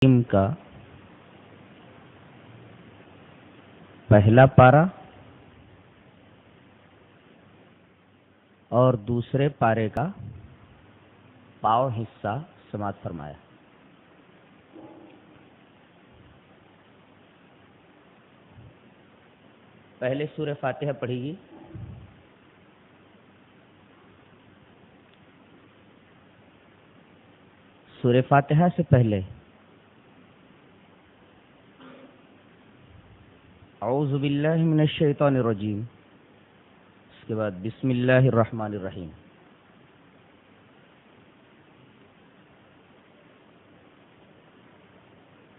کا پہلا پارہ اور دوسرے پارے کا پاؤ حصہ سماعت فرمایا۔ پہلے سورہ فاتحہ پڑھی گی، سورہ فاتحہ سے پہلے اعوذ باللہ من الشیطان الرجیم، اس کے بعد بسم اللہ الرحمن الرحیم۔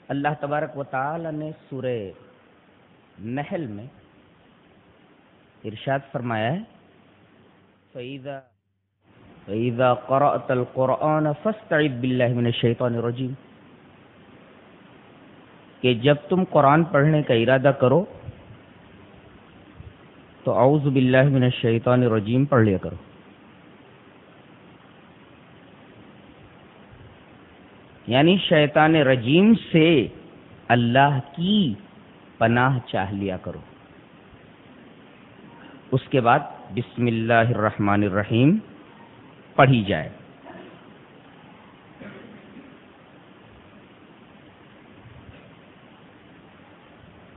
اللہ تبارک و تعالی نے سورہ نحل میں ارشاد فرمایا ہے فَإِذَا قَرَأْتَ الْقُرْآنَ فَاسْتَعِذْ بِاللَّهِ مِنَ الشَّيْطَانِ الرَّجِيمِ، کہ جب تم قرآن پڑھنے کا ارادہ کرو تو اعوذ باللہ من الشیطان الرجیم پڑھ لیا کرو۔ یعنی شیطان رجیم سے اللہ کی پناہ چاہ لیا کرو۔ اس کے بعد بسم اللہ الرحمن الرحیم پڑھی جائے۔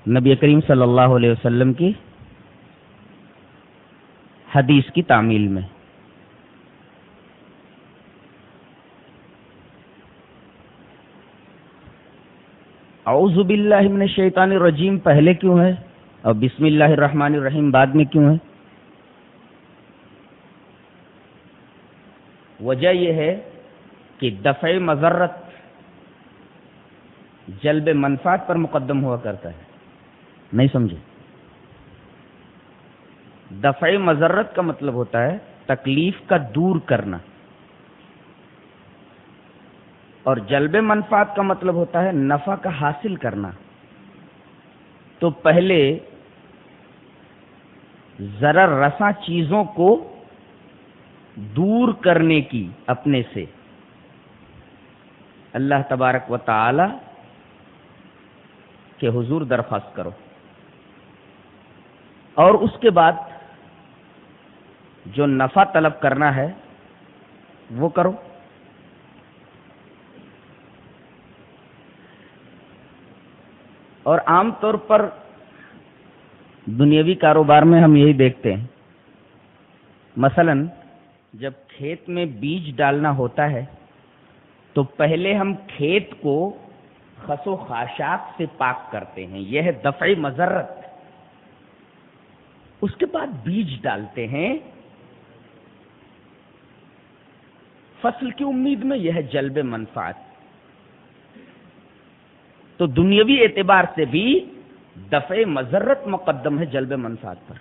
نبی کریم صلی اللہ علیہ وسلم کی حدیث کی تعمیل میں اعوذ باللہ من الشیطان الرجیم پہلے کیوں ہے اور بسم اللہ الرحمن الرحیم بعد میں کیوں ہے؟ وجہ یہ ہے کہ دفع مضرت جلب منفعت پر مقدم ہوا کرتا ہے، نہیں سمجھے؟ دفع مضرت کا مطلب ہوتا ہے تکلیف کا دور کرنا، اور جلب منفعت کا مطلب ہوتا ہے نفع کا حاصل کرنا۔ تو پہلے ضرر رساں چیزوں کو دور کرنے کی اپنے سے اللہ تبارک و تعالی کے حضور درخواست کرو، اور اس کے بعد جو نفع طلب کرنا ہے وہ کرو۔ اور عام طور پر دنیاوی کاروبار میں ہم یہی دیکھتے ہیں، مثلا جب کھیت میں بیج ڈالنا ہوتا ہے تو پہلے ہم کھیت کو خس و خاشاک سے پاک کرتے ہیں، یہ ہے دفع مضرت۔ اس کے بعد بیج ڈالتے ہیں فصل کی امید میں، یہ ہے جلب منفعت۔ تو دنیاوی اعتبار سے بھی دفع مضرت مقدم ہے جلب منفعت پر۔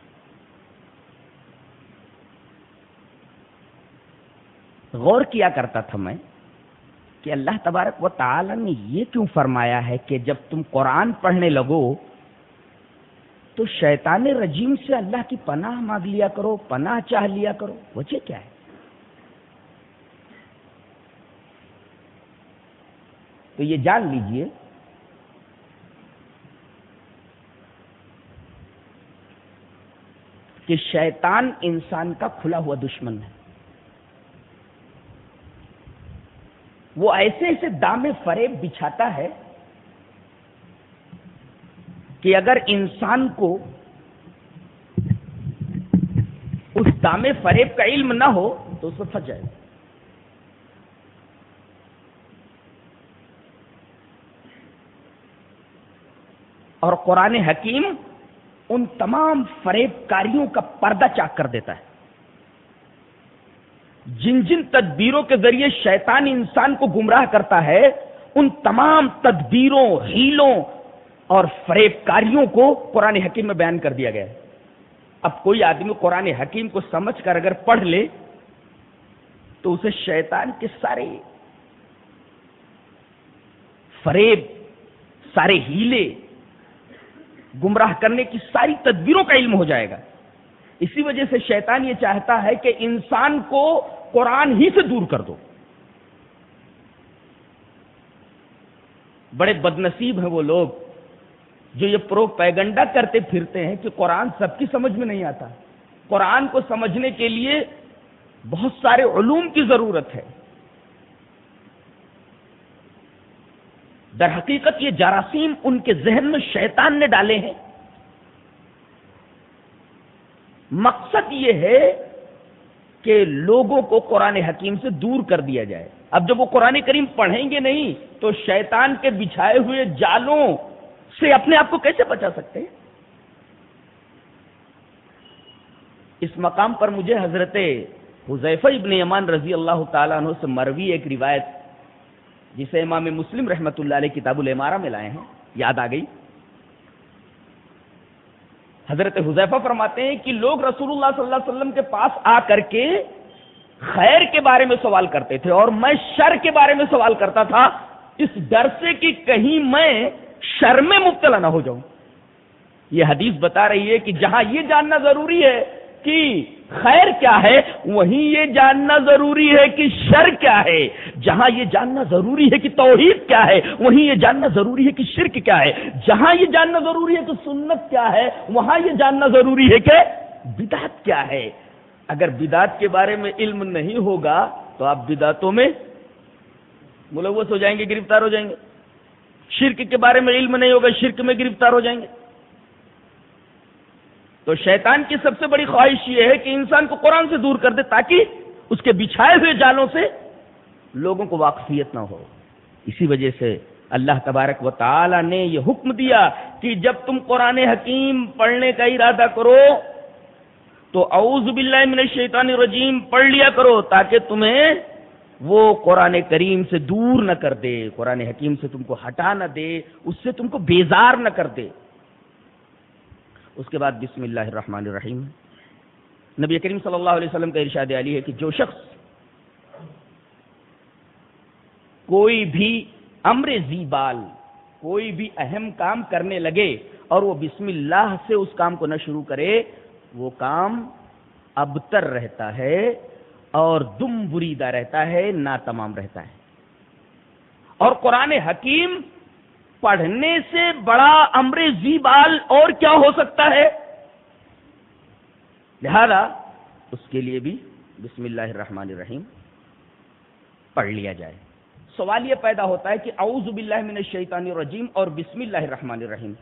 غور کیا کرتا تھا میں کہ اللہ تبارک و تعالی نے یہ کیوں فرمایا ہے کہ جب تم قرآن پڑھنے لگو تو شیطان رجیم سے اللہ کی پناہ مانگ لیا کرو، پناہ چاہ لیا کرو۔ وجہ کیا ہے؟ تو یہ جان لیجئے کہ شیطان انسان کا کھلا ہوا دشمن ہے۔ وہ ایسے ایسے دام فریب بچھاتا ہے کہ اگر انسان کو اس دام فریب کا علم نہ ہو تو اس میں پھنس جائے گا۔ اور قرآن حکیم ان تمام فریب کاریوں کا پردہ چاک کر دیتا ہے۔ جن جن تدبیروں کے ذریعے شیطان انسان کو گمراہ کرتا ہے، ان تمام تدبیروں، ہیلوں اور فریب کاریوں کو قرآن حکیم میں بیان کر دیا گیا ہے۔ اب کوئی آدمی قرآن حکیم کو سمجھ کر اگر پڑھ لے تو اسے شیطان کے سارے فریب، سارے ہیلے، گمراہ کرنے کی ساری تدبیروں کا علم ہو جائے گا۔ اسی وجہ سے شیطان یہ چاہتا ہے کہ انسان کو قرآن ہی سے دور کر دو۔ بڑے بدنصیب ہیں وہ لوگ جو یہ پروپیگنڈا کرتے پھرتے ہیں کہ قرآن سب کی سمجھ میں نہیں آتا. قرآن کو سمجھنے کے لیے بہت سارے علوم کی ضرورت ہے. در حقیقت یہ جراثیم ان کے ذہن میں شیطان نے ڈالے ہیں. مقصد یہ ہے کہ لوگوں کو قرآن حکیم سے دور کر دیا جائے. اب جب وہ قرآن کریم پڑھیں گے نہیں تو شیطان کے بچھائے ہوئے جالوں سے اپنے آپ کو کیسے بچا سکتے ہیں؟ اس مقام پر مجھے حضرت حذیفہ ابن یمان رضی اللہ تعالیٰ عنہ سے مروی ایک روایت جسے امام مسلم رحمۃ اللہ علیہ کتاب الامارہ میں لائے ہیں یاد آ گئی. حضرت حذیفہ فرماتے ہیں کہ لوگ رسول اللہ صلی اللہ علیہ وسلم کے پاس آ کر کے خیر کے بارے میں سوال کرتے تھے اور میں شر کے بارے میں سوال کرتا تھا اس ڈر سے کہ کہیں میں شر میں مبتلا نہ ہو جاؤں. یہ حدیث بتا رہی ہے کہ جہاں یہ جاننا ضروری ہے کہ خیر کیا ہے وہیں یہ جاننا ضروری ہے کہ شر کیا ہے. جہاں یہ جاننا ضروری ہے کہ توحید کیا ہے وہیں یہ جاننا ضروری ہے کہ شرک کیا ہے. جہاں یہ جاننا ضروری ہے کہ سنت کیا ہے وہاں یہ جاننا ضروری ہے کہ بدعت کیا ہے. اگر بدعت کے بارے میں علم نہیں ہوگا تو آپ بدعتوں میں ملوث ہو جائیں گے، گرفتار ہو جائیں گے. شرک کے بارے میں علم نہیں ہوگا، شرک میں گرفتار ہو جائیں گے. تو شیطان کی سب سے بڑی خواہش یہ ہے کہ انسان کو قرآن سے دور کر دے تاکہ اس کے بچھائے ہوئے جالوں سے لوگوں کو واقفیت نہ ہو. اسی وجہ سے اللہ تبارک و تعالی نے یہ حکم دیا کہ جب تم قرآن حکیم پڑھنے کا ارادہ کرو تو اعوذ باللہ من الشیطان الرجیم پڑھ لیا کرو تاکہ تمہیں وہ قرآن کریم سے دور نہ کر دے، قرآن حکیم سے تم کو ہٹا نہ دے، اس سے تم کو بیزار نہ کر دے. اس کے بعد بسم اللہ الرحمن الرحیم. نبی کریم صلی اللہ علیہ وسلم کا ارشاد علی ہے کہ جو شخص کوئی بھی امر ذیبال کوئی بھی اہم کام کرنے لگے اور وہ بسم اللہ سے اس کام کو نہ شروع کرے وہ کام ابتر رہتا ہے اور دم بریدہ رہتا ہے، ناتمام رہتا ہے. اور قرآن حکیم پڑھنے سے بڑا امر ذیبال اور کیا ہو سکتا ہے؟ لہذا اس کے لیے بھی بسم اللہ الرحمن الرحیم پڑھ لیا جائے. سوال یہ پیدا ہوتا ہے کہ اعوذ باللہ من الشیطان الرجیم اور بسم اللہ الرحمن الرحیم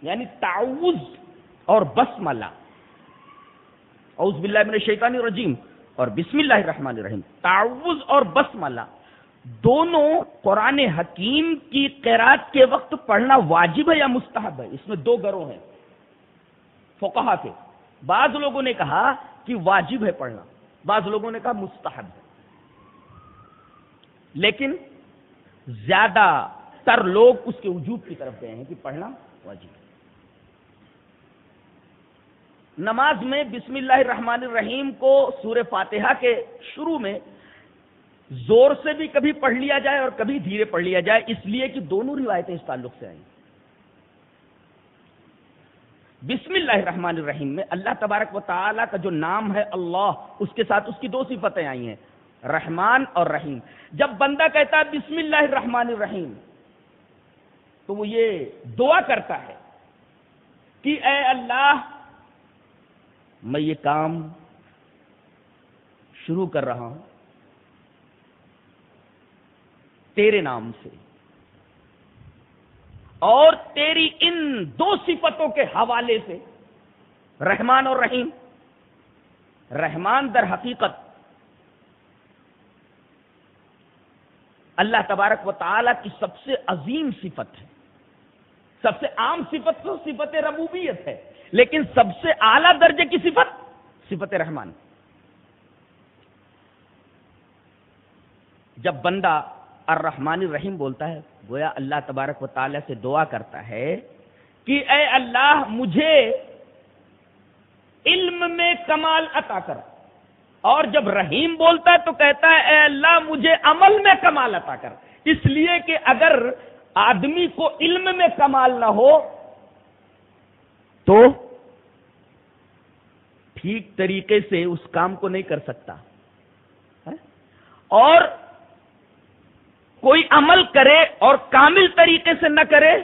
یعنی تعوذ اور بسملہ، اعوذ باللہ من الشیطان الرجیم اور بسم اللہ الرحمن الرحیم، تعوذ اور بسملہ دونوں قرآن حکیم کی قرات کے وقت پڑھنا واجب ہے یا مستحب ہے؟ اس میں دو گروہ ہیں فقہا کے. بعض لوگوں نے کہا کہ واجب ہے پڑھنا، بعض لوگوں نے کہا مستحب ہے، لیکن زیادہ تر لوگ اس کے وجوب کی طرف گئے ہیں کہ پڑھنا واجب ہے. نماز میں بسم اللہ الرحمن الرحیم کو سورہ فاتحہ کے شروع میں زور سے بھی کبھی پڑھ لیا جائے اور کبھی دھیرے پڑھ لیا جائے، اس لیے کہ دونوں روایتیں اس تعلق سے آئیں. بسم اللہ الرحمن الرحیم میں اللہ تبارک و تعالیٰ کا جو نام ہے اللہ، اس کے ساتھ اس کی دو صفتیں آئی ہیں، رحمان اور رحیم. جب بندہ کہتا ہے بسم اللہ الرحمن الرحیم تو وہ یہ دعا کرتا ہے کہ اے اللہ میں یہ کام شروع کر رہا ہوں تیرے نام سے اور تیری ان دو صفتوں کے حوالے سے، رحمان اور رحیم. رحمان در حقیقت اللہ تبارک و تعالی کی سب سے عظیم صفت ہے. سب سے عام صفت تو صفت ربوبیت ہے، لیکن سب سے اعلیٰ درجے کی صفت رحمان. جب بندہ الرحمن الرحیم بولتا ہے گویا اللہ تبارک و تعالی سے دعا کرتا ہے کہ اے اللہ مجھے علم میں کمال عطا کر، اور جب رحیم بولتا ہے تو کہتا ہے اے اللہ مجھے عمل میں کمال عطا کر. اس لیے کہ اگر آدمی کو علم میں کمال نہ ہو تو ٹھیک طریقے سے اس کام کو نہیں کر سکتا. اور کوئی عمل کرے اور کامل طریقے سے نہ کرے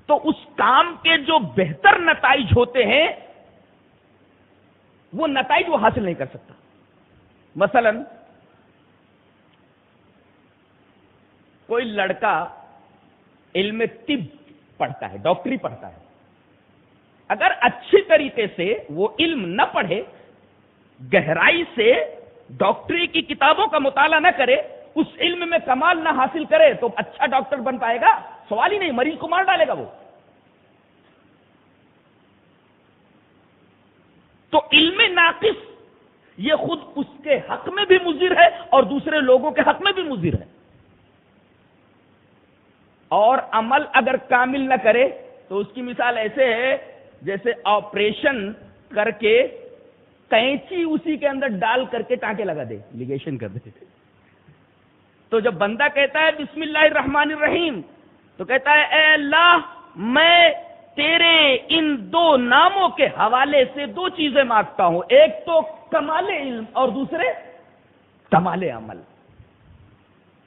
تو اس کام کے جو بہتر نتائج ہوتے ہیں وہ نتائج وہ حاصل نہیں کر سکتا. مثلا کوئی لڑکا علم طب پڑھتا ہے، ڈاکٹری پڑھتا ہے، اگر اچھی طریقے سے وہ علم نہ پڑھے، گہرائی سے ڈاکٹری کی کتابوں کا مطالعہ نہ کرے، اس علم میں کمال نہ حاصل کرے تو اچھا ڈاکٹر بن پائے گا؟ سوال ہی نہیں، مریض کو مار ڈالے گا وہ. تو علم ناقص یہ خود اس کے حق میں بھی مضر ہے اور دوسرے لوگوں کے حق میں بھی مضر ہے. اور عمل اگر کامل نہ کرے تو اس کی مثال ایسے ہے جیسے آپریشن کر کے کینچی اسی کے اندر ڈال کر کے ٹانکے لگا دے، لیگیشن کر دے. تو جب بندہ کہتا ہے بسم اللہ الرحمن الرحیم تو کہتا ہے اے اللہ میں تیرے ان دو ناموں کے حوالے سے دو چیزیں مانگتا ہوں، ایک تو کمال علم اور دوسرے کمال عمل.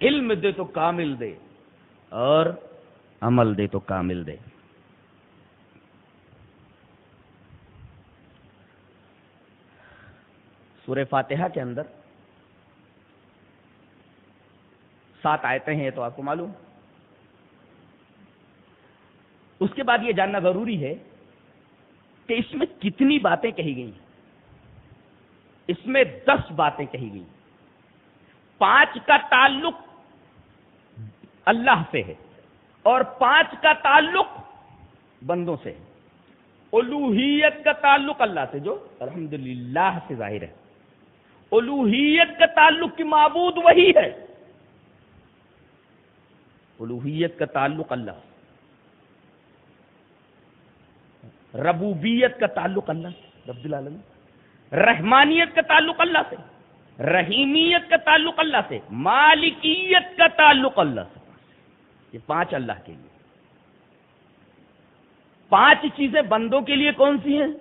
علم دے تو کامل دے اور عمل دے تو کامل دے. سورہ فاتحہ کے اندر 7 آیتیں ہیں، یہ تو آپ کو معلوم. اس کے بعد یہ جاننا ضروری ہے کہ اس میں کتنی باتیں کہی گئی. اس میں 10 باتیں کہی گئی. 5 کا تعلق اللہ سے ہے اور 5 کا تعلق بندوں سے ہے. الوہیت کا تعلق اللہ سے جو الحمدللہ سے ظاہر ہے، الوہیت کا تعلق کی معبود وہی ہے، الوہیت کا تعلق اللہ سے. ربوبیت کا تعلق اللہ سے رب العالمین. رحمانیت کا تعلق اللہ سے، رحیمیت کا تعلق اللہ سے، مالکیت کا تعلق اللہ سے. یہ 5 اللہ کے لیے. 5 چیزیں بندوں کے لیے کون سی ہیں؟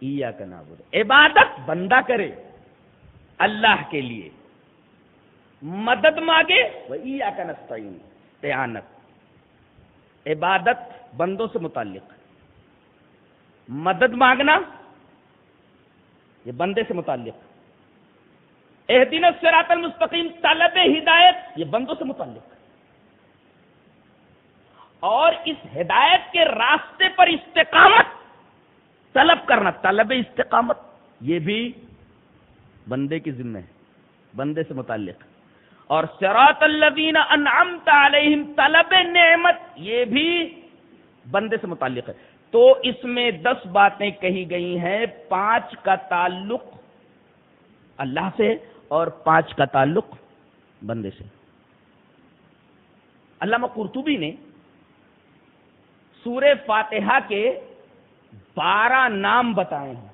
ایاک نعبد، عبادت بندہ کرے اللہ کے لیے، مدد مانگے وہ ایاک نستعین، استعانت. عبادت بندوں سے متعلق، مدد مانگنا یہ بندے سے متعلق، اہدنا الصراط المستقیم طلب ہدایت یہ بندوں سے متعلق، اور اس ہدایت کے راستے پر استقامت طلب کرنا، طلب استقامت یہ بھی بندے کی ذمہ ہے، بندے سے متعلق. اور صراط الذین انعمت علیہم طلب نعمت یہ بھی بندے سے متعلق ہے. تو اس میں 10 باتیں کہی گئی ہیں. 5 کا تعلق اللہ سے اور 5 کا تعلق بندے سے. علامہ قرطبی نے سورہ فاتحہ کے 12 نام بتائے ہیں.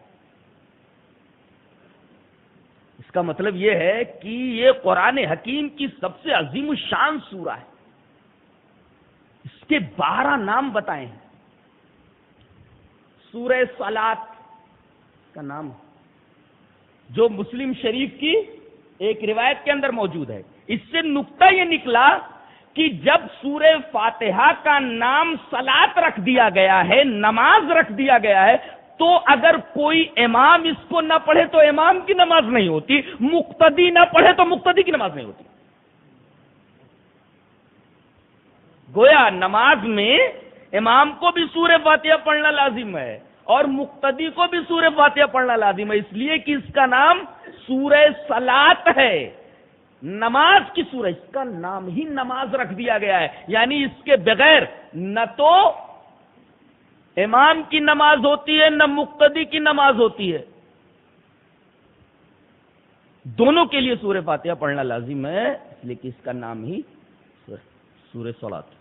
اس کا مطلب یہ ہے کہ یہ قرآن حکیم کی سب سے عظیم الشان سورہ ہے. اس کے 12 نام بتائے ہیں. سورہ صلاۃ کا نام جو مسلم شریف کی ایک روایت کے اندر موجود ہے. اس سے نقطہ یہ نکلا کہ جب سورہ فاتحہ کا نام صلاۃ رکھ دیا گیا ہے، نماز رکھ دیا گیا ہے، تو اگر کوئی امام اس کو نہ پڑھے تو امام کی نماز نہیں ہوتی، مقتدی نہ پڑھے تو مقتدی کی نماز نہیں ہوتی. گویا نماز میں امام کو بھی سورہ فاتحہ پڑھنا لازم ہے اور مقتدی کو بھی سورہ فاتحہ پڑھنا لازم ہے، اس لیے کہ اس کا نام سورہ صلاۃ ہے، نماز کی سورہ. اس کا نام ہی نماز رکھ دیا گیا ہے، یعنی اس کے بغیر نہ تو امام کی نماز ہوتی ہے نہ مقتدی کی نماز ہوتی ہے. دونوں کے لیے سورہ فاتحہ پڑھنا لازم ہے، اس لیے کہ اس کا نام ہی سورہ صلاۃ.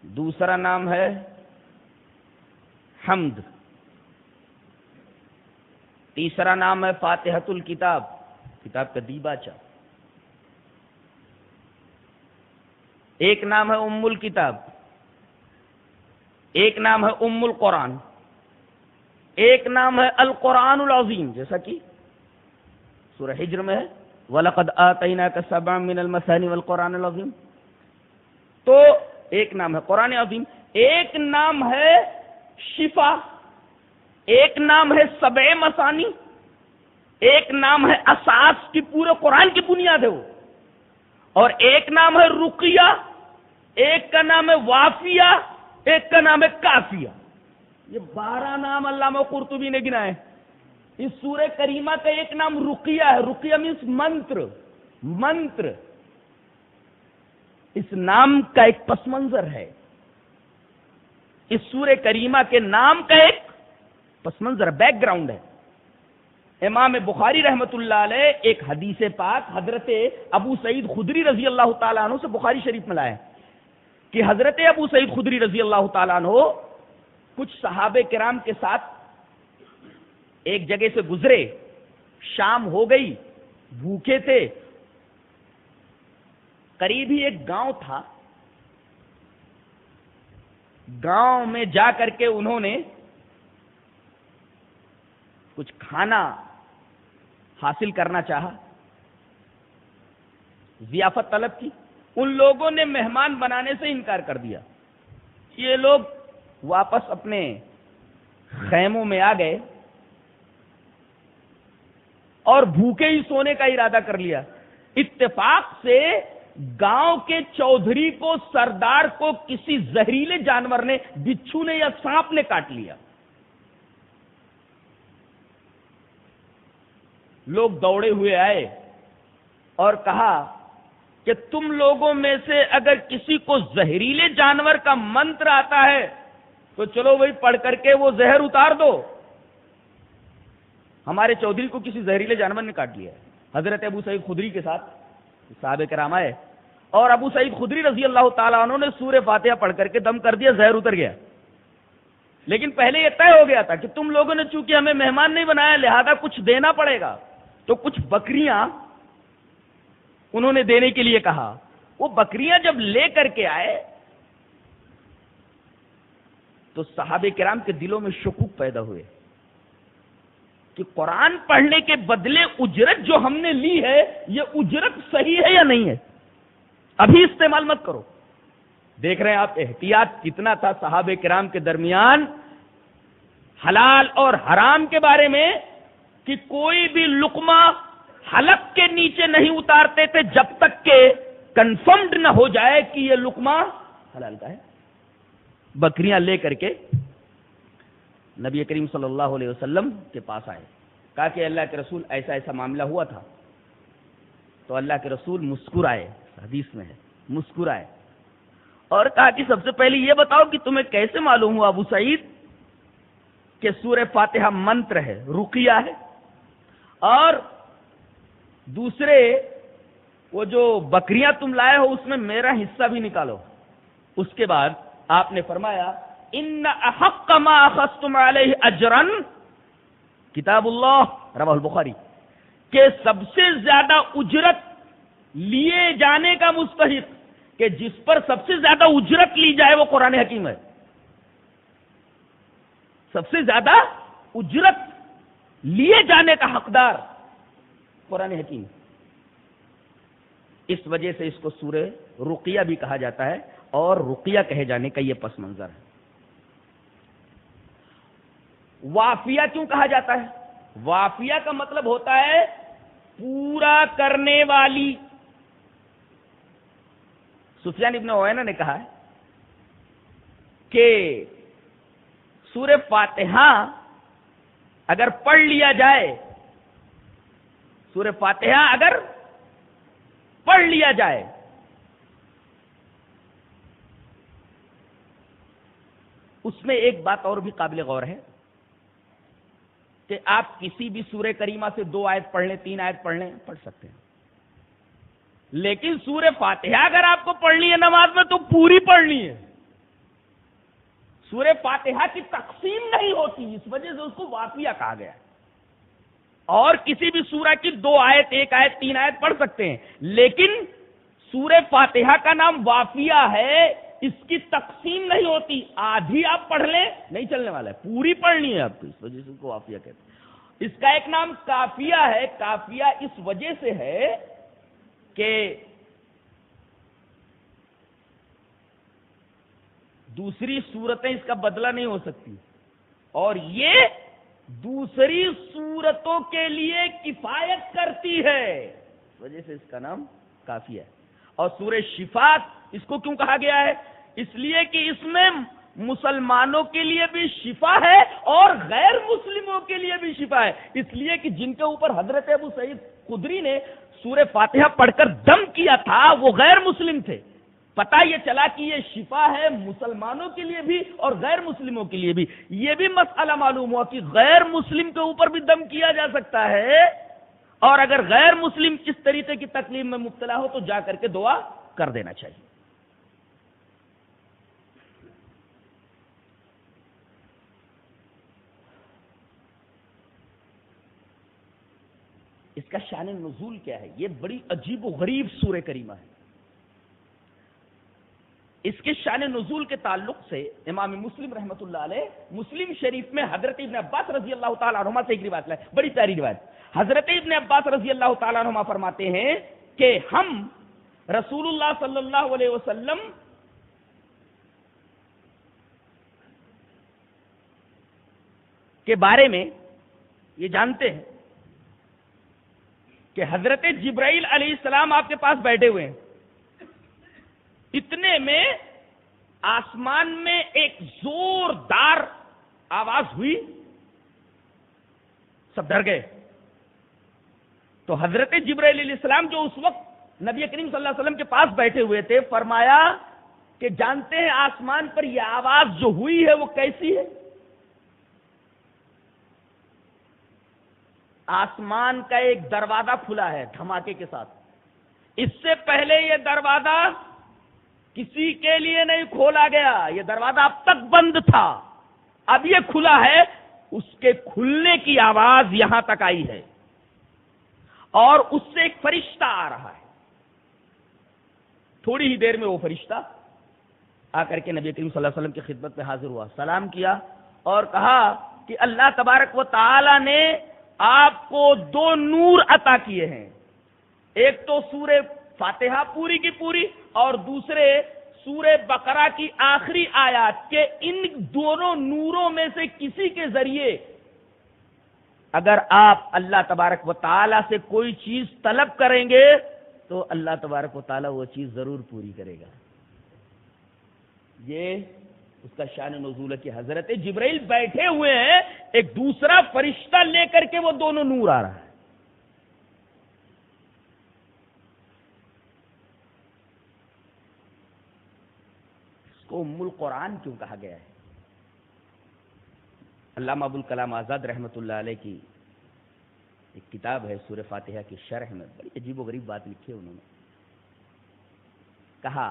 دوسرا نام ہے حمد. تیسرا نام ہے فاتحۃ الکتاب، کتاب کا دیباچہ. ایک نام ہے ام الکتاب، ایک نام ہے ام القرآن، ایک نام ہے القرآن العظیم، جیسا کہ سورہ ہجر میں ہے وَلَقَدْ آتَيْنَاكَ سَبْعًا مِنَ الْمَثَانِي وَالْقُرْآنِ الْعَظِيمِ. تو ایک نام ہے قرآن عظیم، ایک نام ہے شفا، ایک نام ہے سبع مثانی، ایک نام ہے اساس کی پورے قرآن کی بنیاد ہے وہ، اور ایک نام ہے رقیہ، ایک کا نام ہے وافیہ، ایک کا نام ہے کافیہ. یہ 12 نام علامہ قرطبی نے گنائے. اس سورہ کریمہ کا ایک نام رقیہ ہے. رقیہ مینس منتر، منتر. اس نام کا ایک پس منظر ہے، اس سورہ کریمہ کے نام کا ایک پس منظر، بیک گراؤنڈ ہے. امام بخاری رحمت اللہ علیہ ایک حدیث پاک حضرت ابو سعید خدری رضی اللہ تعالیٰ عنہ سے بخاری شریف میں لائے کہ حضرت ابو سعید خدری رضی اللہ تعالیٰ عنہ کچھ صحابہ کرام کے ساتھ ایک جگہ سے گزرے، شام ہو گئی، بھوکے تھے، قریب ہی ایک گاؤں تھا. گاؤں میں جا کر کے انہوں نے کچھ کھانا حاصل کرنا چاہا، ضیافت طلب کی. ان لوگوں نے مہمان بنانے سے انکار کر دیا. یہ لوگ واپس اپنے خیموں میں آ گئے اور بھوکے ہی سونے کا ارادہ کر لیا. اتفاق سے گاؤں کے چودھری کو، سردار کو کسی زہریلے جانور نے، بچھو نے یا سانپ نے کاٹ لیا. لوگ دوڑے ہوئے آئے اور کہا کہ تم لوگوں میں سے اگر کسی کو زہریلے جانور کا منتر آتا ہے تو چلو وہی پڑھ کر کے وہ زہر اتار دو. ہمارے چودھری کو کسی زہریلے جانور نے کاٹ لیا. حضرت ابو سعید خدری کے ساتھ صحابہ کرام آئے اور ابو سعید خدری رضی اللہ تعالیٰ عنہ نے سورہ فاتحہ پڑھ کر کے دم کر دیا، زہر اتر گیا. لیکن پہلے یہ طے ہو گیا تھا کہ تم لوگوں نے چونکہ ہمیں مہمان نہیں بنایا لہذا کچھ دینا پڑے گا. تو کچھ بکریاں انہوں نے دینے کے لیے کہا. وہ بکریاں جب لے کر کے آئے تو صحابہ کرام کے دلوں میں شکوک پیدا ہوئے کہ قرآن پڑھنے کے بدلے اجرت جو ہم نے لی ہے یہ اجرت صحیح ہے یا نہیں ہے، ابھی استعمال مت کرو. دیکھ رہے ہیں آپ احتیاط کتنا تھا صحابہ کرام کے درمیان حلال اور حرام کے بارے میں کہ کوئی بھی لقمہ حلق کے نیچے نہیں اتارتے تھے جب تک کہ کنفرمڈ نہ ہو جائے کہ یہ لقمہ حلال کا ہے. بکریاں لے کر کے نبی کریم صلی اللہ علیہ وسلم کے پاس آئے، کہا کہ اللہ کے رسول ایسا ایسا معاملہ ہوا تھا. تو اللہ کے رسول مسکرائے، حدیث میں ہے مسکرائے اور کہا کہ سب سے پہلے یہ بتاؤ کہ تمہیں کیسے معلوم ہوا ابو سعید کہ سورہ فاتحہ منتر ہے، رقیہ ہے، اور دوسرے وہ جو بکریاں تم لائے ہو اس میں میرا حصہ بھی نکالو. اس کے بعد آپ نے فرمایا ان احق ما اخذتم علیہ اجرا کتاب اللہ رواه البخاری، کہ سب سے زیادہ اجرت لیے جانے کا مستحق، کہ جس پر سب سے زیادہ اجرت لی جائے وہ قرآن حکیم ہے. سب سے زیادہ اجرت لیے جانے کا حقدار قرآن حکیم. اس وجہ سے اس کو سورہ رقیہ بھی کہا جاتا ہے اور رقیہ کہے جانے کا یہ پس منظر ہے. وافیہ کیوں کہا جاتا ہے؟ وافیہ کا مطلب ہوتا ہے پورا کرنے والی. سفیان ابن عیینہ نے کہا ہے کہ سورہ فاتحہ اگر پڑھ لیا جائے، سورہ فاتحہ اگر پڑھ لیا جائے اس میں ایک بات اور بھی قابل غور ہے کہ آپ کسی بھی سورہ کریمہ سے 2 آیت پڑھ لیں، 3 آیت پڑھ لیں، پڑھ سکتے ہیں. لیکن سورہ فاتحہ اگر آپ کو پڑھنی ہے نماز میں تو پوری پڑھنی ہے. سورہ فاتحہ کی تقسیم نہیں ہوتی، اس وجہ سے اس کو وافیہ کہا گیا. اور کسی بھی سورہ کی 2 آیت، 1 آیت، 3 آیت پڑھ سکتے ہیں، لیکن سورہ فاتحہ کا نام وافیہ ہے، اس کی تقسیم نہیں ہوتی. آدھی آپ پڑھ لیں نہیں چلنے والا ہے، پوری پڑھنی ہے آپ کو، اس وجہ سے اس کو وافیہ کہتے ہیں. اس کا ایک نام کافیہ ہے. کافیہ اس وجہ سے ہے کہ دوسری صورتیں اس کا بدلہ نہیں ہو سکتی، اور یہ دوسری صورتوں کے لیے کفایت کرتی ہے، اس وجہ سے اس کا نام کافی ہے. اور سورہ شفا اس کو کیوں کہا گیا ہے؟ اس لیے کہ اس میں مسلمانوں کے لیے بھی شفا ہے اور غیر مسلموں کے لیے بھی شفا ہے. اس لیے کہ جن کے اوپر حضرت ابو سعید خدری نے سورہ فاتحہ پڑھ کر دم کیا تھا وہ غیر مسلم تھے. پتہ یہ چلا کہ یہ شفا ہے مسلمانوں کے لیے بھی اور غیر مسلموں کے لیے بھی. یہ بھی مسئلہ معلوم ہوا کہ غیر مسلم کے اوپر بھی دم کیا جا سکتا ہے، اور اگر غیر مسلم اس طریقے کی تکلیف میں مبتلا ہو تو جا کر کے دعا کر دینا چاہیے. اس کا شان نزول کیا ہے؟ یہ بڑی عجیب و غریب سورہ کریمہ ہے. اس کے شان نزول کے تعلق سے امام مسلم رحمۃ اللہ علیہ مسلم شریف میں حضرت ابن عباس رضی اللہ تعالیٰ عنہما سے ایک روایت ہے، بڑی پیاری روایت. حضرت ابن عباس رضی اللہ تعالیٰ عنہما فرماتے ہیں کہ ہم رسول اللہ صلی اللہ علیہ وسلم کے بارے میں یہ جانتے ہیں کہ حضرت جبرائیل علیہ السلام آپ کے پاس بیٹھے ہوئے ہیں. اتنے میں آسمان میں ایک زوردار آواز ہوئی، سب ڈر گئے. تو حضرت جبرائیل علیہ السلام جو اس وقت نبی کریم صلی اللہ علیہ وسلم کے پاس بیٹھے ہوئے تھے، فرمایا کہ جانتے ہیں آسمان پر یہ آواز جو ہوئی ہے وہ کیسی ہے؟ آسمان کا ایک دروازہ کھلا ہے دھماکے کے ساتھ. اس سے پہلے یہ دروازہ کسی کے لیے نہیں کھولا گیا، یہ دروازہ اب تک بند تھا، اب یہ کھلا ہے. اس کے کھلنے کی آواز یہاں تک آئی ہے اور اس سے ایک فرشتہ آ رہا ہے. تھوڑی ہی دیر میں وہ فرشتہ آ کر کے نبی کریم صلی اللہ علیہ وسلم کی خدمت میں حاضر ہوا، سلام کیا اور کہا کہ اللہ تبارک و تعالی نے آپ کو دو نور عطا کیے ہیں، ایک تو سورہ فاتحہ پوری کی پوری اور دوسرے سورہ بقرہ کی آخری آیات کے. ان دونوں نوروں میں سے کسی کے ذریعے اگر آپ اللہ تبارک و تعالی سے کوئی چیز طلب کریں گے تو اللہ تبارک و تعالی وہ چیز ضرور پوری کرے گا. یہ اس کا شان نزول ہے کہ حضرت جبرائیل بیٹھے ہوئے ہیں، ایک دوسرا فرشتہ لے کر کے وہ دونوں نور آ رہا ہے. کو ام القرآن کیوں کہا گیا ہے؟ علامہ ابوالکلام آزاد رحمۃ اللہ علیہ کی ایک کتاب ہے سورہ فاتحہ کی شرح میں بڑی عجیب و غریب بات لکھی ہے. انہوں نے کہا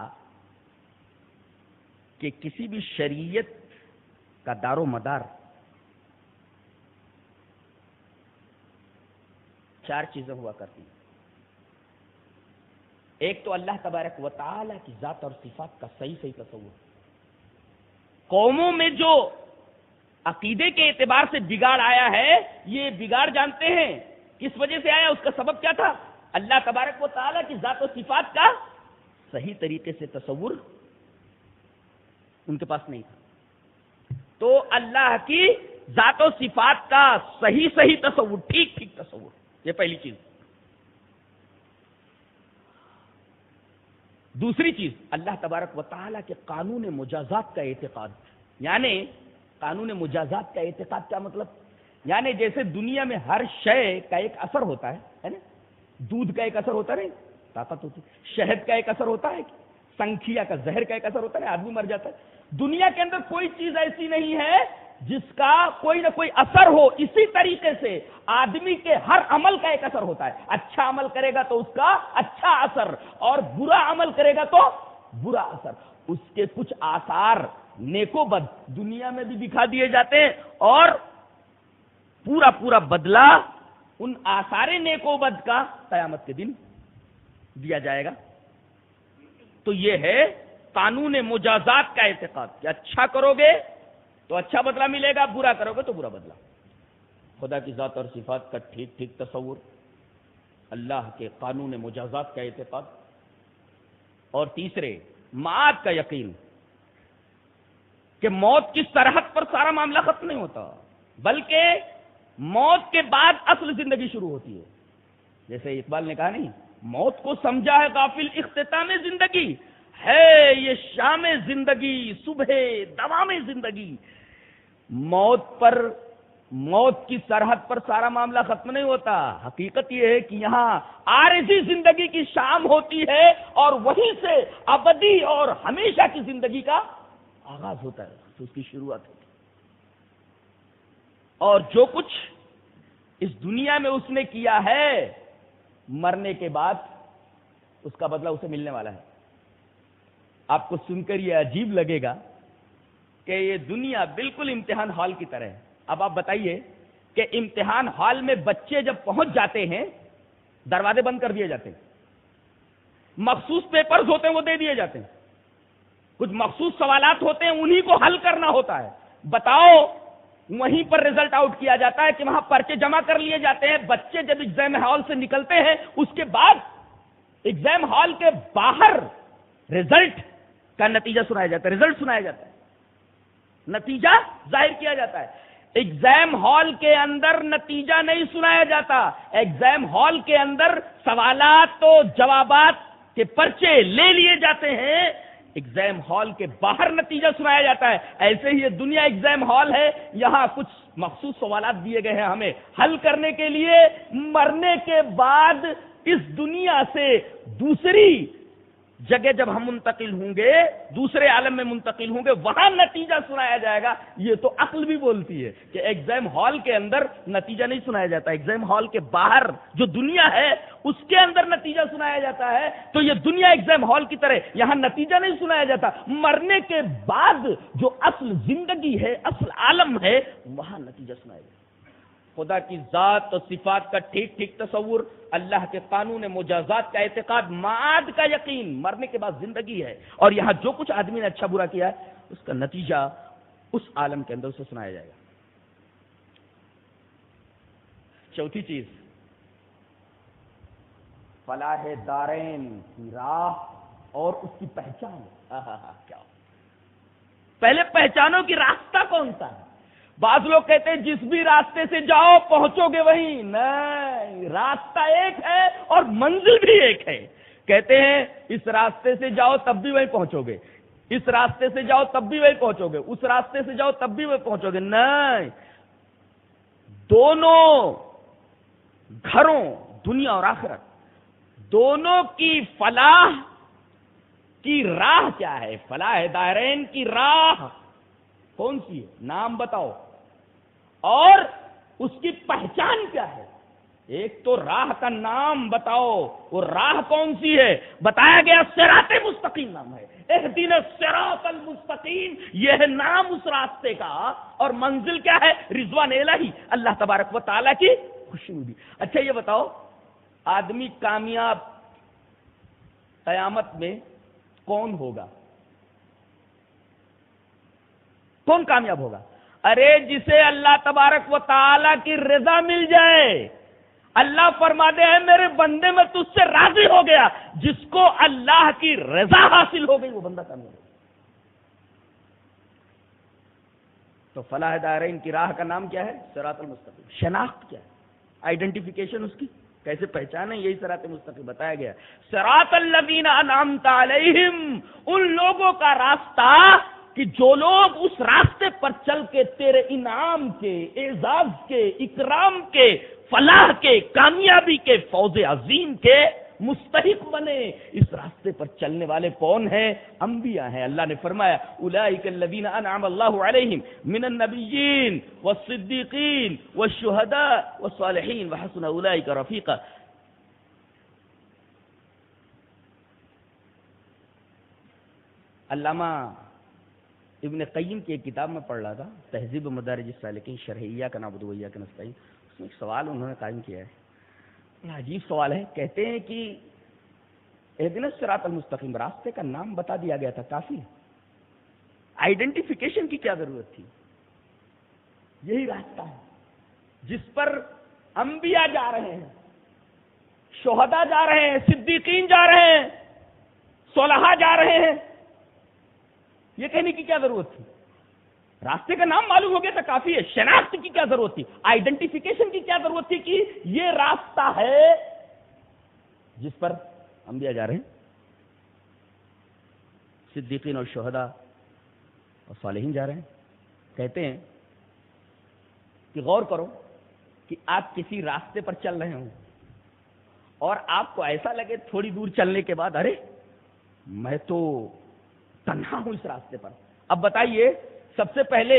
کہ کسی بھی شریعت کا دار و مدار چار چیزیں ہوا کرتی ہیں. ایک تو اللہ تبارک و تعالی کی ذات اور صفات کا صحیح تصور. قوموں میں جو عقیدے کے اعتبار سے بگاڑ آیا ہے، یہ بگاڑ جانتے ہیں کس وجہ سے آیا، اس کا سبب کیا تھا؟ اللہ تبارک و تعالی کی ذات و صفات کا صحیح طریقے سے تصور ان کے پاس نہیں تھا. تو اللہ کی ذات و صفات کا صحیح تصور، ٹھیک تصور، یہ پہلی چیز. دوسری چیز اللہ تبارک و تعالیٰ کے قانون مجازات کا اعتقاد. یعنی قانون مجازات کا اعتقاد کیا مطلب؟ یعنی جیسے دنیا میں ہر شے کا ایک اثر ہوتا ہے نا، دودھ کا ایک اثر ہوتا ہے، طاقت ہوتی ہے. شہد کا ایک اثر ہوتا ہے، سنکھیا کا زہر کا ایک اثر ہوتا ہے، آدمی مر جاتا ہے. دنیا کے اندر کوئی چیز ایسی نہیں ہے جس کا کوئی نہ کوئی اثر ہو. اسی طریقے سے آدمی کے ہر عمل کا ایک اثر ہوتا ہے. اچھا عمل کرے گا تو اس کا اچھا اثر، اور برا عمل کرے گا تو برا اثر. اس کے کچھ آثار نیک و بد دنیا میں بھی دکھا دیے جاتے ہیں، اور پورا بدلہ ان آثار نیک و بد کا قیامت کے دن دیا جائے گا. تو یہ ہے قانون مجازات کا اعتقاد کہ اچھا کرو گے تو اچھا بدلہ ملے گا، برا کرو گے تو برا بدلہ. خدا کی ذات اور صفات کا ٹھیک ٹھیک تصور، اللہ کے قانون مجازات کا اعتقاد، اور تیسرے معاد کا یقین کہ موت کی سرحد پر سارا معاملہ ختم نہیں ہوتا، بلکہ موت کے بعد اصل زندگی شروع ہوتی ہے. جیسے اقبال نے کہا نہیں، موت کو سمجھا ہے غافل اختتام زندگی، ہے یہ شام زندگی صبح دوام زندگی. موت کی سرحد پر سارا معاملہ ختم نہیں ہوتا. حقیقت یہ ہے کہ یہاں عارضی زندگی کی شام ہوتی ہے اور وہیں سے ابدی اور ہمیشہ کی زندگی کا آغاز ہوتا ہے، تو اس کی شروعات ہوتی ہے. اور جو کچھ اس دنیا میں اس نے کیا ہے، مرنے کے بعد اس کا بدلہ اسے ملنے والا ہے. آپ کو سن کر یہ عجیب لگے گا کہ یہ دنیا بالکل امتحان ہال کی طرح ہے. اب آپ بتائیے کہ امتحان ہال میں بچے جب پہنچ جاتے ہیں دروازے بند کر دیے جاتے ہیں، مخصوص پیپرز ہوتے ہیں وہ دے دیے جاتے ہیں، کچھ مخصوص سوالات ہوتے ہیں انہی کو حل کرنا ہوتا ہے. بتاؤ وہیں پر رزلٹ آؤٹ کیا جاتا ہے کہ وہاں پرچے جمع کر لیے جاتے ہیں. بچے جب ایگزام ہال سے نکلتے ہیں اس کے بعد ایگزام ہال کے باہر رزلٹ کا نتیجہ سنایا جاتا ہے، رزلٹ سنایا جاتا ہے، نتیجہ ظاہر کیا جاتا ہے. ایگزام ہال کے اندر نتیجہ نہیں سنایا جاتا، ایگزام ہال کے اندر سوالات و جوابات کے پرچے لے لیے جاتے ہیں، ایگزام ہال کے باہر نتیجہ سنایا جاتا ہے. ایسے ہی یہ دنیا ایگزام ہال ہے، یہاں کچھ مخصوص سوالات دیے گئے ہیں ہمیں حل کرنے کے لیے. مرنے کے بعد اس دنیا سے دوسری جگہ جب ہم منتقل ہوں گے، دوسرے عالم میں منتقل ہوں گے، وہاں نتیجہ سنایا جائے گا. یہ تو عقل بھی بولتی ہے کہ ایگزام ہال کے اندر نتیجہ نہیں سنایا جاتا، ایگزام ہال کے باہر جو دنیا ہے اس کے اندر نتیجہ سنایا جاتا ہے. تو یہ دنیا ایگزام ہال کی طرح یہاں نتیجہ نہیں سنایا جاتا، مرنے کے بعد جو اصل زندگی ہے، اصل عالم ہے، وہاں نتیجہ سنایا جاتا ہے. خدا کی ذات و صفات کا ٹھیک ٹھیک تصور، اللہ کے قانون مجازات کا اعتقاد، معاد کا یقین، مرنے کے بعد زندگی ہے، اور یہاں جو کچھ آدمی نے اچھا برا کیا ہے اس کا نتیجہ اس عالم کے اندر اسے سنایا جائے گا. چوتھی چیز، فلاح دارین کی راہ اور اس کی پہچان. کیا پہلے پہچانو کہ راستہ کون سا ہے. بعض لوگ کہتے ہیں جس بھی راستے سے جاؤ پہنچو گے وہیں. نہیں، راستہ ایک ہے اور منزل بھی ایک ہے. کہتے ہیں اس راستے سے جاؤ تب بھی وہیں پہنچو گے، اس راستے سے جاؤ تب بھی وہیں پہنچو گے، اس راستے سے جاؤ تب بھی وہیں پہنچو گے. نہیں، دونوں گھروں، دنیا اور آخرت، دونوں کی فلاح کی راہ کیا ہے؟ فلاح دارین کی راہ کون سی ہے؟ نام بتاؤ. اور اس کی پہچان کیا ہے؟ ایک تو راہ کا نام بتاؤ، وہ راہ کون سی ہے؟ بتایا گیا صراط مستقیم نام ہے. اہدنا الصراط المستقیم، یہ ہے نام اس راستے کا. اور منزل کیا ہے؟ رضوان الہی، اللہ تبارک و تعالیٰ کی خوشنودی. اچھا یہ بتاؤ، آدمی کامیاب قیامت میں کون ہوگا؟ کون کامیاب ہوگا؟ ارے جسے اللہ تبارک و تعالیٰ کی رضا مل جائے. اللہ فرما دے ہے میرے بندے میں تجھ سے راضی ہو گیا. جس کو اللہ کی رضا حاصل ہو گئی وہ بندہ کامیاب ہے. تو فلاح دارین کی راہ کا نام کیا ہے؟ صراط المستقیم. شناخت کیا ہے؟ آئیڈینٹیفیکیشن اس کی کیسے پہچان ہے؟ یہی صراط مستقیم بتایا گیا. صراط الذین انعمت علیہم، ان لوگوں کا راستہ کہ جو لوگ اس راستے پر چل کے تیرے انعام کے، اعزاز کے، اکرام کے، فلاح کے، کامیابی کے، فوز عظیم کے مستحق بنے. اس راستے پر چلنے والے کون ہیں؟ انبیاء ہیں. اللہ نے فرمایا اولئک الذین انعم اللہ علیہم من النبیین والصدیقین والشہداء والصالحین وحسن اولئک رفیقا. علامہ ابن قیم کی ایک کتاب میں پڑھ رہا تھا، تہذیب مدارج السالکین شرح ایاک نعبد و ایاک نستعین. اس میں ایک سوال انہوں نے قائم کیا ہے، عجیب سوال ہے. کہتے ہیں کہ اہدنا الصراط المستقیم، راستے کا نام بتا دیا گیا تھا، کافی ہے، آئیڈینٹیفیکیشن کی کیا ضرورت تھی؟ یہی راستہ ہے. جس پر انبیاء جا رہے ہیں، شہداء جا رہے ہیں، صدیقین جا رہے ہیں، صلحاء جا رہے ہیں، یہ کہنے کی کیا ضرورت تھی؟ راستے کا نام معلوم ہو گیا تو کافی ہے. شناخت کی کیا ضرورت تھی؟ آئیڈینٹیفیکیشن کی کیا ضرورت تھی کہ یہ راستہ ہے جس پر انبیاء جا رہے ہیں، صدیقین اور شہداء اور صالحین جا رہے ہیں. کہتے ہیں کہ غور کرو کہ آپ کسی راستے پر چل رہے ہوں اور آپ کو ایسا لگے تھوڑی دور چلنے کے بعد، ارے میں تو تنہا ہوں اس راستے پر. اب بتائیے، سب سے پہلے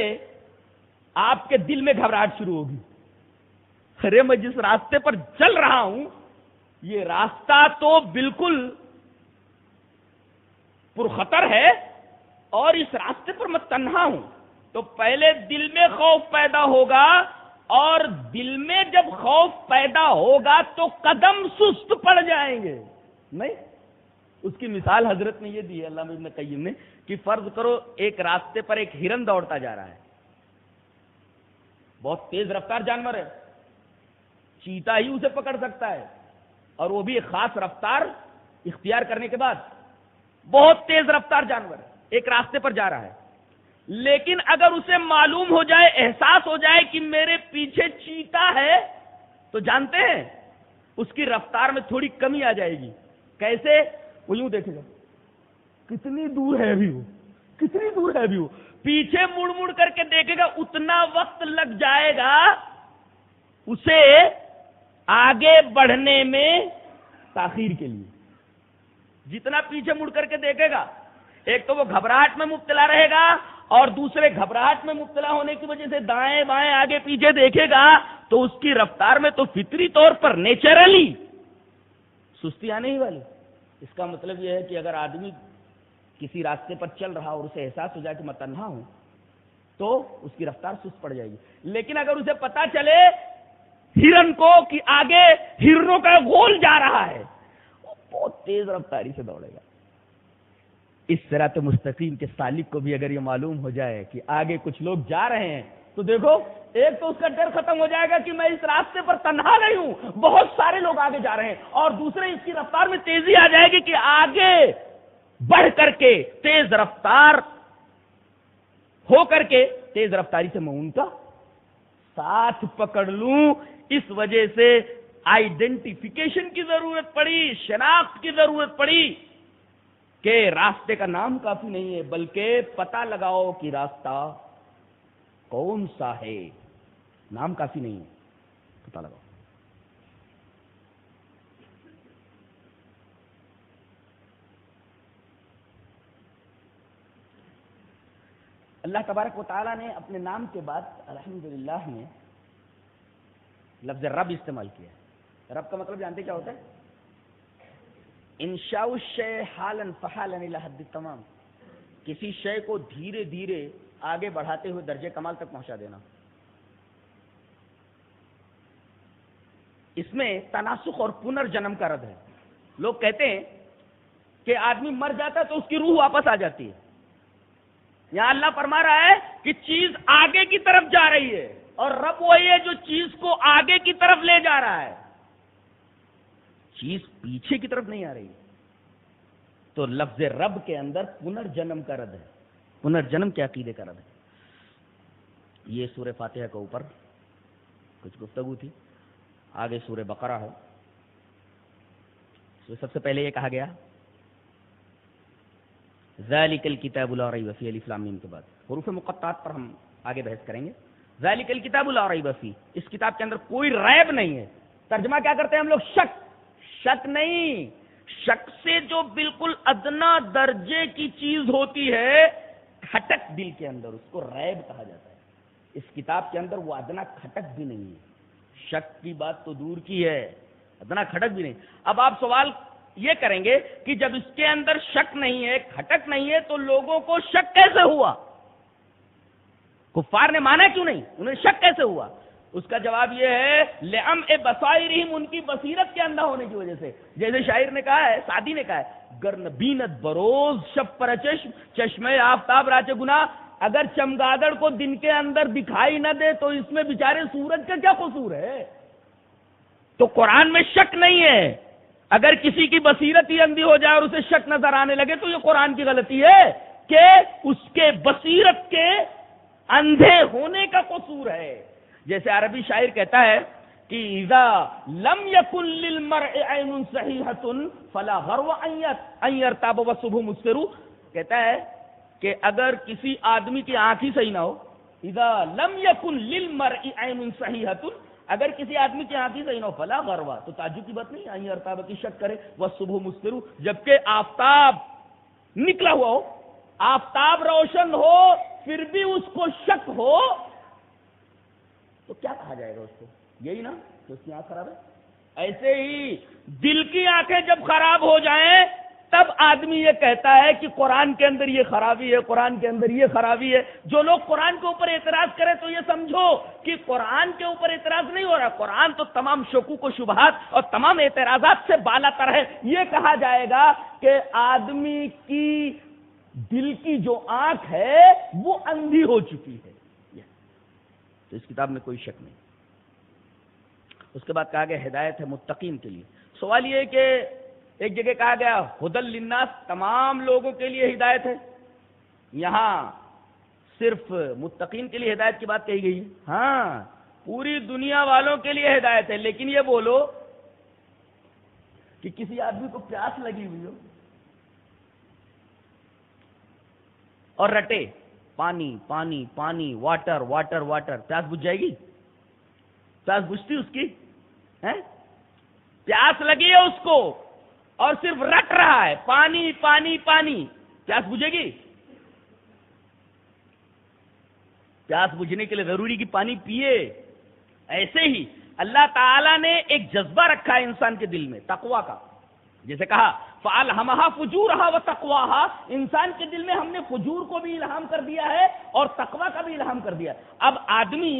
آپ کے دل میں گھبراہٹ شروع ہوگی. ارے میں جس راستے پر چل رہا ہوں یہ راستہ تو بالکل پرخطر ہے اور اس راستے پر میں تنہا ہوں. تو پہلے دل میں خوف پیدا ہوگا، اور دل میں جب خوف پیدا ہوگا تو قدم سست پڑ جائیں گے. نہیں، اس کی مثال حضرت نے یہ دی ہے، علامہ ابن قیم نے، کہ فرض کرو ایک راستے پر ایک ہرن دوڑتا جا رہا ہے، بہت تیز رفتار جانور ہے، چیتا ہی اسے پکڑ سکتا ہے، اور وہ بھی ایک خاص رفتار اختیار کرنے کے بعد. بہت تیز رفتار جانور ایک راستے پر جا رہا ہے، لیکن اگر اسے معلوم ہو جائے، احساس ہو جائے کہ میرے پیچھے چیتا ہے، تو جانتے ہیں اس کی رفتار میں تھوڑی کمی آ جائے گی. کیسے؟ وہ یوں دیکھے گا کتنی دور ہے ابھی وہ، کتنی دور ہے ابھی وہ، پیچھے مڑ مڑ کر کے دیکھے گا، اتنا وقت لگ جائے گا اسے آگے بڑھنے میں تاخیر کے لیے. جتنا پیچھے مڑ کر کے دیکھے گا، ایک تو وہ گھبراہٹ میں مبتلا رہے گا، اور دوسرے گھبراہٹ میں مبتلا ہونے کی وجہ سے دائیں بائیں آگے پیچھے دیکھے گا تو اس کی رفتار میں تو فطری طور پر نیچرلی سستی آنے ہی والی. اس کا مطلب یہ ہے کہ اگر آدمی کسی راستے پر چل رہا اور اسے احساس ہو جائے کہ میں تنہا ہوں تو اس کی رفتار سست پڑ جائے گی. لیکن اگر اسے پتا چلے ہرن کو کہ آگے ہرنوں کا گول جا رہا ہے، وہ بہت تیز رفتاری سے دوڑے گا. اس صراط مستقیم کے سالک کو بھی اگر یہ معلوم ہو جائے کہ آگے کچھ لوگ جا رہے ہیں تو دیکھو، ایک تو اس کا ڈر ختم ہو جائے گا کہ میں اس راستے پر تنہا نہیں ہوں، بہت سارے لوگ آگے جا رہے ہیں، اور دوسرے اس کی رفتار میں تیزی آ جائے گی کہ آگے بڑھ کر کے تیز رفتار ہو کر کے تیز رفتاری سے میں ان کا ساتھ پکڑ لوں. اس وجہ سے آئیڈینٹیفیکیشن کی ضرورت پڑی، شناخت کی ضرورت پڑی کہ راستے کا نام کافی نہیں ہے، بلکہ پتہ لگاؤ کہ راستہ کون سا ہے. نام کافی نہیں ہے، پتہ لگاؤ. اللہ تبارک و تعالیٰ نے اپنے نام کے بعد الحمدللہ میں لفظ رب استعمال کیا ہے. رب کا مطلب جانتے کیا ہوتا ہے؟ انشاء الشیء حالا فحالا الی حد التمام، کسی شے کو دھیرے دھیرے آگے بڑھاتے ہوئے درجے کمال تک پہنچا دینا. اس میں تناسخ اور پنرجنم کا رد ہے. لوگ کہتے ہیں کہ آدمی مر جاتا ہے تو اس کی روح واپس آ جاتی ہے. یہاں اللہ فرما رہا ہے کہ چیز آگے کی طرف جا رہی ہے، اور رب وہی ہے جو چیز کو آگے کی طرف لے جا رہا ہے، چیز پیچھے کی طرف نہیں آ رہی. تو لفظ رب کے اندر پنرجنم کا رد ہے، پنرجنم کے عقیدے کا رد ہے. یہ سورہ فاتحہ کے اوپر کچھ گفتگو تھی. آگے سورہ بقرہ ہے. سب سے پہلے یہ کہا گیا ذالک الکتاب لا ریب فیہ، الف لام میم کے بعد حروف مقطعات پر ہم آگے بحث کریں گے. ذالک الکتاب لا ریب فیہ، اس کتاب کے اندر کوئی ریب نہیں ہے. ترجمہ کیا کرتے ہیں ہم لوگ؟ شک. شک نہیں، شک سے جو بالکل ادنا درجے کی چیز ہوتی ہے، کھٹک دل کے اندر، اس کو ریب کہا جاتا ہے. اس کتاب کے اندر وہ ادنا کھٹک بھی نہیں ہے. شک کی بات تو دور کی ہے، ادنا کھٹک بھی نہیں. اب آپ سوال یہ کریں گے کہ جب اس کے اندر شک نہیں ہے، کھٹک نہیں ہے، تو لوگوں کو شک کیسے ہوا؟ کفار نے مانا کیوں نہیں؟ انہیں شک کیسے ہوا؟ اس کا جواب یہ ہے لِعَمْءِ بَصَائِرِهِمْ، ان کی بصیرت کے اندھا ہونے کی وجہ سے. جیسے شاعر نے کہا ہے، سعدی نے کہا ہے، گر نبینت بروز شب پر چشم، چشمے آفتاب راچ گناہ، اگر چمگادڑ کو دن کے اندر دکھائی نہ دے تو اس میں بیچارے سورج کا کیا قصور ہے؟ تو قرآن میں شک نہیں ہے. اگر کسی کی بصیرت ہی اندھی ہو جائے اور اسے شک نظر آنے لگے تو یہ قرآن کی غلطی ہے کہ اس کے بصیرت کے اندھے ہونے کا قصور ہے. جیسے عربی شاعر کہتا ہے کہ اذا لم يكن للمرء عين صحيحة فلا غرو ان يرتاب والصبح مسفر. کہتا ہے کہ اگر کسی آدمی کی آنکھ ہی صحیح نہ ہو، اذا لم يكن للمرء عين صحيحة، اگر کسی آدمی کی آنکھ ہی صحیح نہ ہو فلا غرو، تو تعجب کی بات نہیں ان يرتاب کی شک کرے، والصبح مسفر، جبکہ آفتاب نکلا ہوا ہو، آفتاب روشن ہو پھر بھی اس کو شک ہو تو کیا کہا جائے گا اس کو؟ یہی نا کہ اس کی آنکھ خراب ہے. ایسے ہی دل کی آنکھیں جب خراب ہو جائیں تب آدمی یہ کہتا ہے کہ قرآن کے اندر یہ خرابی ہے، قرآن کے اندر یہ خرابی ہے. جو لوگ قرآن کے اوپر اعتراض کرے تو یہ سمجھو کہ قرآن کے اوپر اعتراض نہیں ہو رہا، قرآن تو تمام شکوک و شبہات اور تمام اعتراضات سے بالا تر ہے. یہ کہا جائے گا کہ آدمی کی دل کی جو آنکھ ہے وہ اندھی ہو چکی ہے. تو اس کتاب میں کوئی شک نہیں. اس کے بعد کہا گیا ہدایت ہے متقین کے لیے. سوال یہ ہے کہ ایک جگہ کہا گیا ہدی للناس، تمام لوگوں کے لیے ہدایت ہے، یہاں صرف متقین کے لیے ہدایت کی بات کہی گئی ہے. ہاں پوری دنیا والوں کے لیے ہدایت ہے، لیکن یہ بولو کہ کسی آدمی کو پیاس لگی ہوئی ہو اور رٹے پانی پانی پانی، واٹر واٹر واٹر، پیاس بجھ جائے گی؟ پیاس بجھتی اس کی؟ پیاس لگی ہے اس کو اور صرف رٹ رہا ہے پانی پانی پانی، پیاس بجھے گی؟ پیاس بجھنے کے لیے ضروری کہ پانی پیے. ایسے ہی اللہ تعالیٰ نے ایک جذبہ رکھا ہے انسان کے دل میں تقویٰ کا. جیسے کہا فَأَلْهَمَهَا فُجُورَهَا وَتَقْوَاهَا، انسان کے دل میں ہم نے فجور کو بھی الہام کر دیا ہے اور تقویٰ کا بھی الہام کر دیا. اب آدمی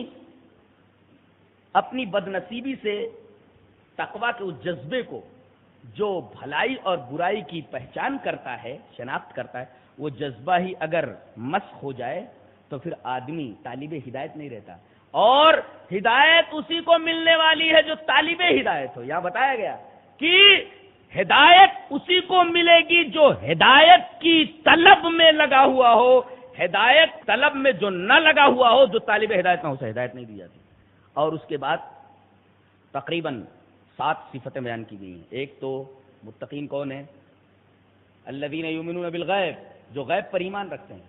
اپنی بدنصیبی سے تقویٰ کے اس جذبے کو، جو بھلائی اور برائی کی پہچان کرتا ہے، شناخت کرتا ہے، وہ جذبہ ہی اگر مسخ ہو جائے تو پھر آدمی طالب ہدایت نہیں رہتا. اور ہدایت اسی کو ملنے والی ہے جو طالب ہدایت ہو. یہاں بتایا گیا کہ ہدایت اسی کو ملے گی جو ہدایت کی طلب میں لگا ہوا ہو. ہدایت طلب میں جو نہ لگا ہوا ہو، جو طالب ہدایت نہ ہو، اسے ہدایت نہیں دی جاتی. اور اس کے بعد تقریباً 7 صفتیں بیان کی گئی ہیں. ایک تو متقین کون ہیں؟ الذین یؤمنون بالغیب، جو غیب پر ایمان رکھتے ہیں.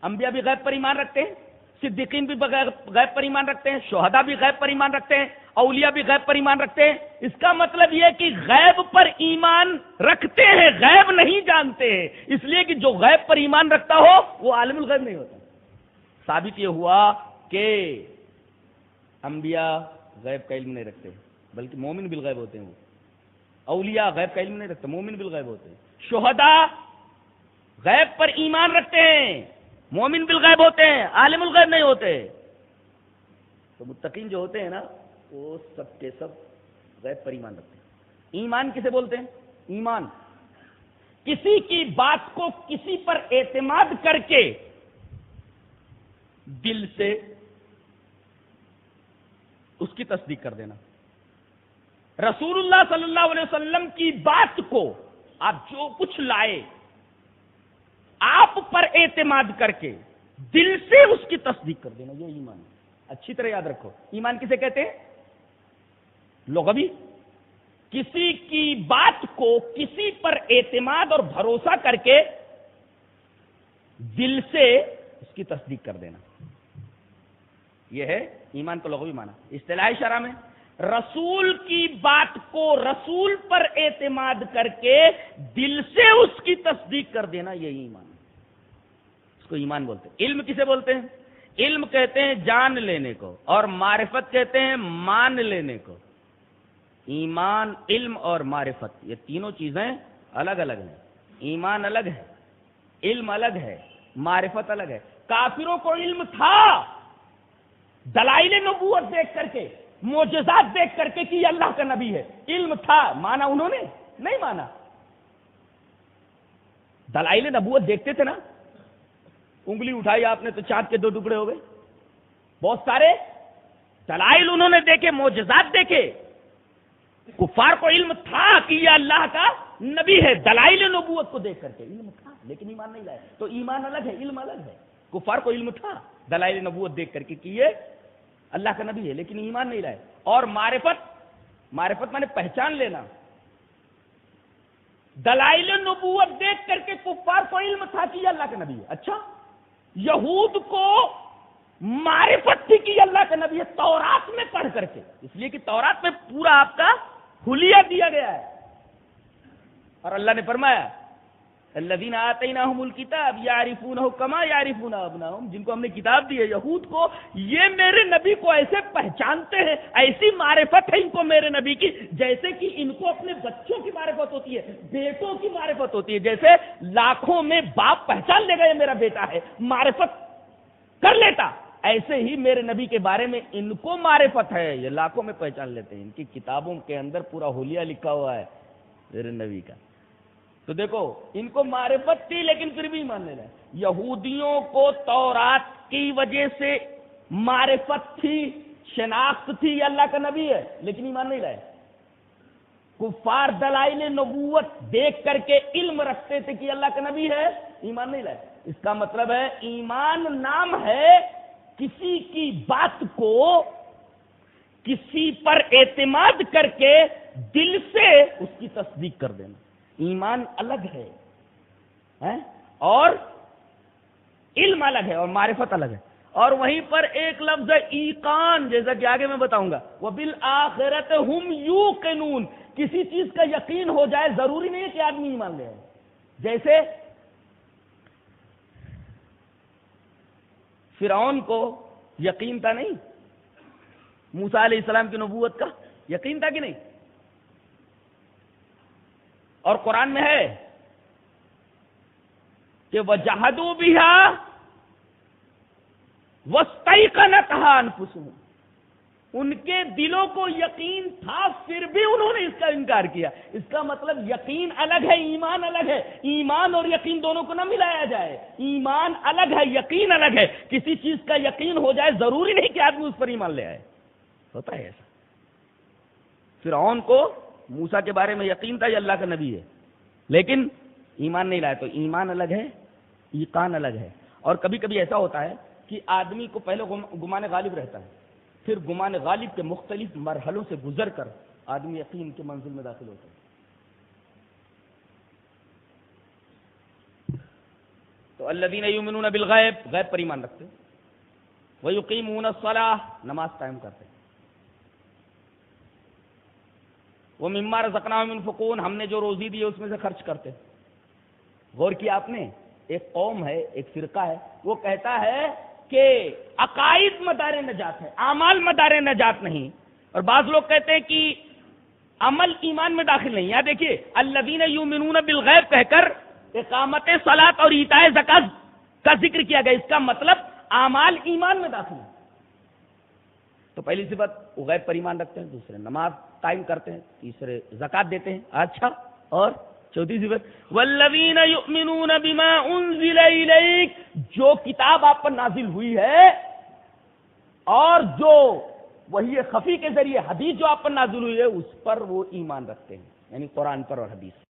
انبیاء بھی غیب پر ایمان رکھتے ہیں، صدیقین بھی غیب پر ایمان رکھتے ہیں، شہداء بھی غیب پر ایمان رکھتے ہیں، اولیاء بھی غیب پر ایمان رکھتے ہیں. اس کا مطلب یہ کہ غیب پر ایمان رکھتے ہیں، غیب نہیں جانتے ہیں. اس لیے کہ جو غیب پر ایمان رکھتا ہو وہ عالم الغیب نہیں ہوتا. ثابت یہ ہوا کہ انبیاء غیب کا علم نہیں رکھتے بلکہ مومن بالغیب ہوتے ہیں. وہ اولیاء غیب کا علم نہیں رکھتے، مومن بالغیب ہوتے ہیں. شہداء غیب پر ایمان رکھتے ہیں، مومن بالغیب ہوتے ہیں، عالم الغیب نہیں ہوتے. تو متقین جو ہوتے ہیں نا، وہ سب کے سب غیب پر ایمان رکھتے ہیں. ایمان کسے بولتے ہیں؟ ایمان کسی کی بات کو کسی پر اعتماد کر کے دل سے اس کی تصدیق کر دینا. رسول اللہ صلی اللہ علیہ وسلم کی بات کو آپ جو کچھ لائے، آپ پر اعتماد کر کے دل سے اس کی تصدیق کر دینا، یہ ایمان ہے. اچھی طرح یاد رکھو، ایمان کسے کہتے ہیں؟ لغوی، کسی کی بات کو کسی پر اعتماد اور بھروسہ کر کے دل سے اس کی تصدیق کر دینا، یہ ہے ایمان کو لغوی معنی. اصطلاحی شرح میں رسول کی بات کو رسول پر اعتماد کر کے دل سے اس کی تصدیق کر دینا، یہی ایمان ہے. اس کو ایمان بولتے ہیں. علم کسے بولتے ہیں؟ علم کہتے ہیں جان لینے کو، اور معرفت کہتے ہیں مان لینے کو. ایمان، علم اور معرفت، یہ تینوں چیزیں الگ الگ ہیں. ایمان الگ ہے، علم الگ ہے، معرفت الگ ہے. کافروں کو علم تھا دلائل نبوت دیکھ کر کے، معجزات دیکھ کر کے کہ یہ اللہ کا نبی ہے. علم تھا، مانا انہوں نے نہیں مانا. دلائل نبوت دیکھتے تھے نا، انگلی اٹھائی آپ نے تو چاند کے 2 ٹکڑے ہو گئے. بہت سارے دلائل انہوں نے دیکھے، معجزات دیکھے. کفار کو علم تھا کہ یہ اللہ کا نبی ہے، دلائل نبوت کو دیکھ کر کے علم تھا، لیکن ایمان نہیں لائے. تو ایمان الگ ہے، علم الگ ہے. کفار کو علم تھا دلائل نبوت دیکھ کر کے کہ یہ اللہ کا نبی ہے، لیکن ایمان نہیں لائے. اور معرفت میں نے پہچان لینا. دلائل نبوت دیکھ کر کے کفار کو علم تھا کہ یہ اللہ کا نبی ہے. اچھا، یہود کو معرفت تھی کہ یہ اللہ کا نبی ہے تورات میں پڑھ کر کے، اس لیے کہ تورات میں پورا آپ کا حلیہ دیا گیا ہے. اور اللہ نے فرمایا الذین آتیناہم الکتاب یعرفونہ کما یعرفون ابناءہم، جن کو ہم نے کتاب دی ہے یہود کو، یہ میرے نبی کو ایسے پہچانتے ہیں، ایسی معرفت ہے ان کو میرے نبی کی جیسے کہ ان کو اپنے بچوں کی معرفت ہوتی ہے، بیٹوں کی معرفت ہوتی ہے. جیسے لاکھوں میں باپ پہچان لے گا یہ میرا بیٹا ہے، معرفت کر لیتا، ایسے ہی میرے نبی کے بارے میں ان کو معرفت ہے، یہ لاکھوں میں پہچان لیتے ہیں. ان کی کتابوں کے اندر پورا حلیہ لکھا ہوا ہے میرے نبی کا. تو دیکھو ان کو معرفت تھی لیکن پھر بھی ایمان نہیں لائے. یہودیوں کو تورات کی وجہ سے معرفت تھی، شناخت تھی یہ اللہ کا نبی ہے، لیکن ایمان نہیں لائے. کفار دلائل نبوت دیکھ کر کے علم رکھتے تھے کہ اللہ کا نبی ہے، ایمان نہیں لائے. اس کا مطلب ہے ایمان نام ہے کسی کی بات کو کسی پر اعتماد کر کے دل سے اس کی تصدیق کر دینا. ایمان الگ ہے اور علم الگ ہے اور معرفت الگ ہے. اور وہیں پر ایک لفظ ہے ایقان، جیسا کہ آگے میں بتاؤں گا. وَبِالْآخِرَةِ هُمْ يُوقِنُونَ، کسی چیز کا یقین ہو جائے ضروری نہیں ہے کہ آدمی ایمان لے آئے. جیسے فرعون کو یقین تھا نہیں موسیٰ علیہ السلام کی نبوت کا، یقین تھا کہ نہیں؟ اور قرآن میں ہے کہ وَجَحَدُوا بِهَا وَاسْتَيْقَنَتْهَا أَنفُسُهُمْ، ان کے دلوں کو یقین تھا پھر بھی انہوں نے اس کا انکار کیا. اس کا مطلب یقین الگ ہے، ایمان الگ ہے. ایمان اور یقین دونوں کو نہ ملایا جائے. ایمان الگ ہے، یقین الگ ہے. کسی چیز کا یقین ہو جائے ضروری نہیں کہ آدمی اس پر ایمان لے آئے. ہوتا ہے ایسا. فرعون کو موسیٰ کے بارے میں یقین تھا یہ اللہ کا نبی ہے، لیکن ایمان نہیں لائے. تو ایمان الگ ہے، ایقان الگ ہے. اور کبھی کبھی ایسا ہوتا ہے کہ آدمی کو پہلے گمان غالب رہتا ہے، پھر گمان غالب کے مختلف مرحلوں سے گزر کر آدمی یقین کے منزل میں داخل ہوتا ہے. تو الذین یؤمنون بالغیب، غیب پر ایمان رکھتے، ویقیمون الصلاۃ، نماز قائم کرتے، ومما رزقناہم ينفقون، ہم نے جو روزی دی ہے اس میں سے خرچ کرتے. غور کیا آپ نے، ایک قوم ہے، ایک فرقہ ہے، وہ کہتا ہے کہ عقائد مدار نجات ہے، اعمال مدار نجات نہیں. اور بعض لوگ کہتے ہیں کہ عمل ایمان میں داخل نہیں. یہاں دیکھیے الذین یؤمنون بالغیب کہہ کر اقامت صلاۃ اور ایتاء زکات کا ذکر کیا گیا. اس کا مطلب اعمال ایمان میں داخل ہیں. تو پہلی صفت وہ غیب پر ایمان رکھتے ہیں، دوسرے نماز قائم کرتے ہیں، تیسرے زکات دیتے ہیں. اچھا، اور چوتھی صفت والذین یؤمنون بما انزل الیک، جو کتاب آپ پر نازل ہوئی ہے اور جو وحی خفی کے ذریعے حدیث جو آپ پر نازل ہوئی ہے اس پر وہ ایمان رکھتے ہیں، یعنی قرآن پر اور حدیث.